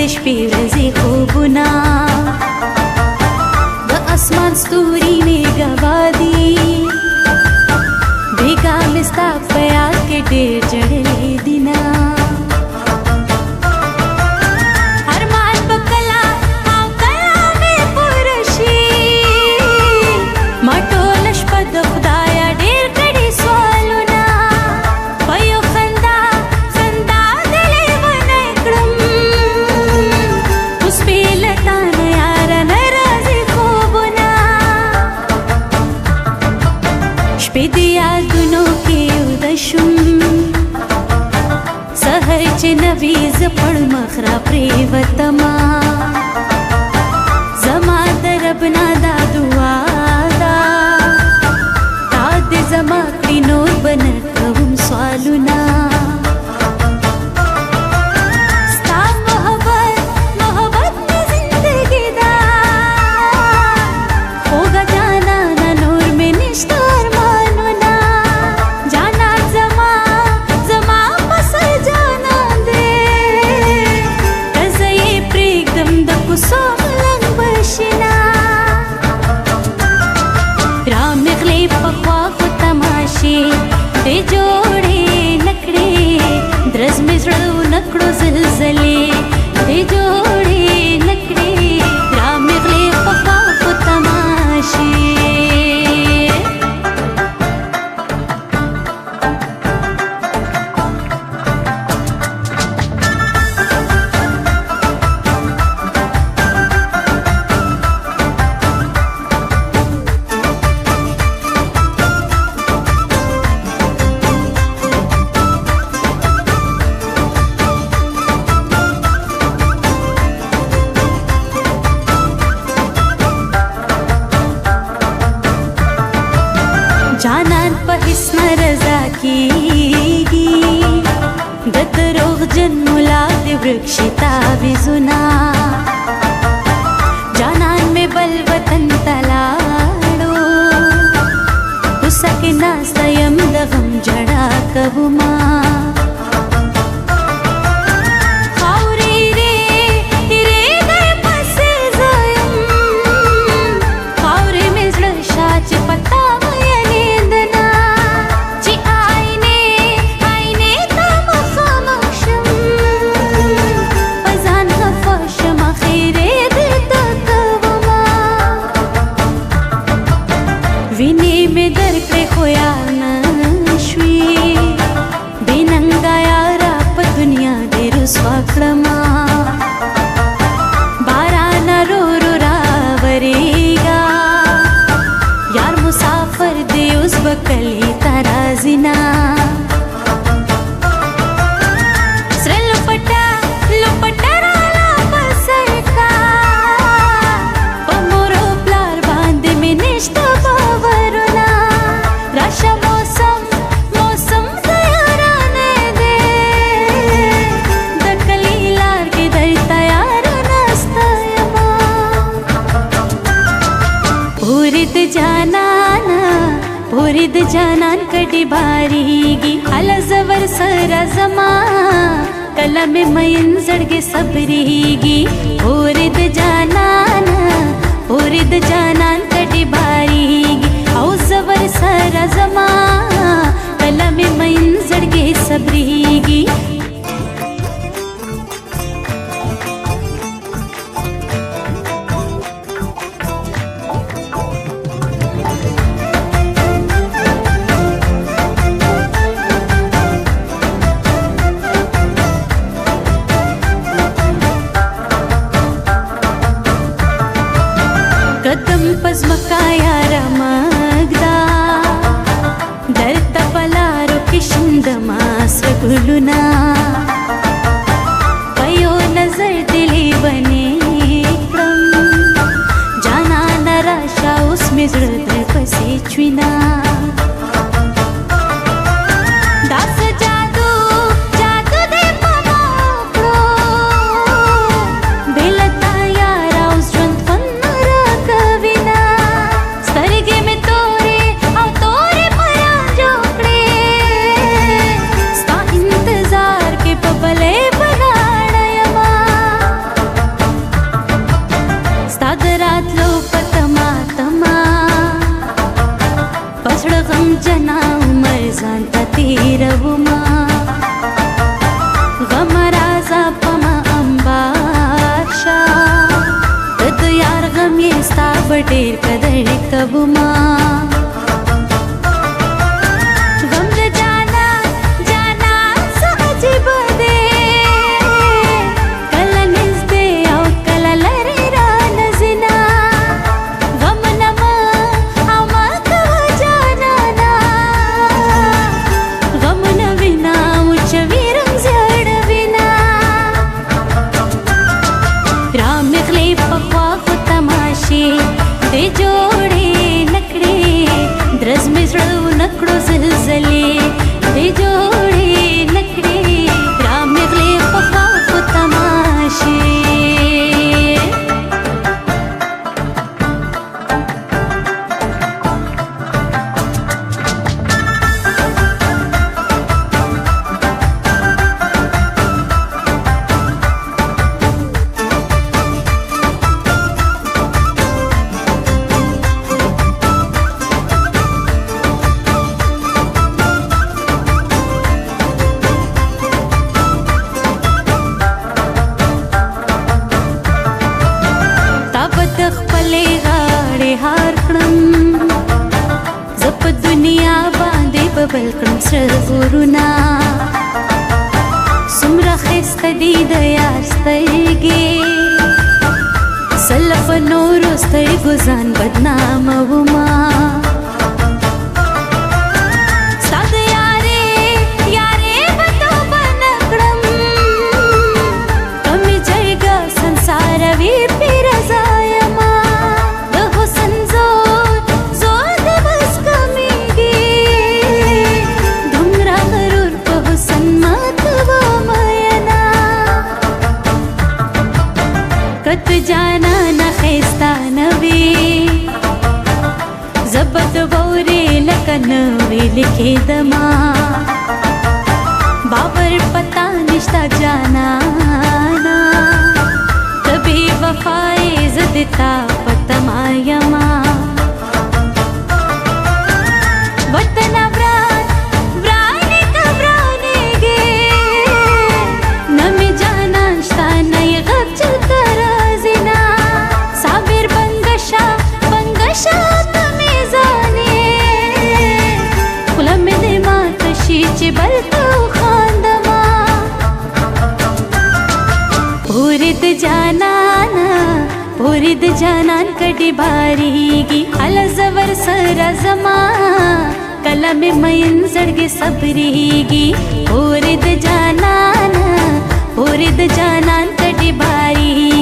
د شپې ورځې خوبونه د اسمان ستوري مې ګوا دي بیګا مې ستا په یاد کې ډېر ژړلي دینه نویز پړ مخرا پریوتما زما د رب نه دا دعا دا تا دې زما کړي نور بن کوم سوالونه ستا محبت مې زندګي دا होगा जाना ना नूर में निश्ता अरमानोना जाना जमा पस जाना सोमलंग बशिना राम गले पखवा को तमाशे दे जोड़े नकड़े द्रज में जड़ो नकड़ो जिलजिले दे जोड़े नकड़े राम गले पखवा को तमाशे जानन पे हिस्न रजा कीगी दत्रोग जन्मुला वृक्षिता विजुना जानन में बलवतन तलाड़ो उसकिना स्वयं दगम जड़ा कबुमा विने में दर पे खोया नश्वी बेनंगा यारा प दुनिया दे रुस्वाक्रमा बाराना रो रो रावरेगा यार मुसाफर दे उस बकली तराजिना पुरिद जानान कड़ी बारीगी अला जवर सरा जमा कलम मयन जड़गे सबरीगी पुरिद जानान कड़ी बारीगी औ जवर सरा जमा कलम मयन जड़गे सबरीगी कदम पजमकाया रमगदा दर तपलारो किशुंदमास गुलुना पयो नजर दिली बने जाना नराशा उसमें जड़ पसे चुना इंतजार هیروما غم رازا پما امباشا د یار غم یې ستا بډیر قدر کوما दे जोड़े नकड़े द्रज में जड़ो नकड़ो ज़लज़ले दे जोड़े नकड़े राम गले पका को तमाशे خپلې غاړې هار کړم زه په دنیا باندې ببل کړم سره غرونه څومره ښایسته دي د یار سترګې سله په نورو سترګو ځان بدنامومه कत जाना न खैस्ता नवी जबत बौरे लकन वे लिखे दमा बाबर पता निश्ता जाना ना कभी वफाए जदता पतमायमा वतना पुरिद जानान कड़ी भारीगी अला जवर सरा जमा कला में मयन जड़गे सबरीगी पुरिद जानान कड़ी भारी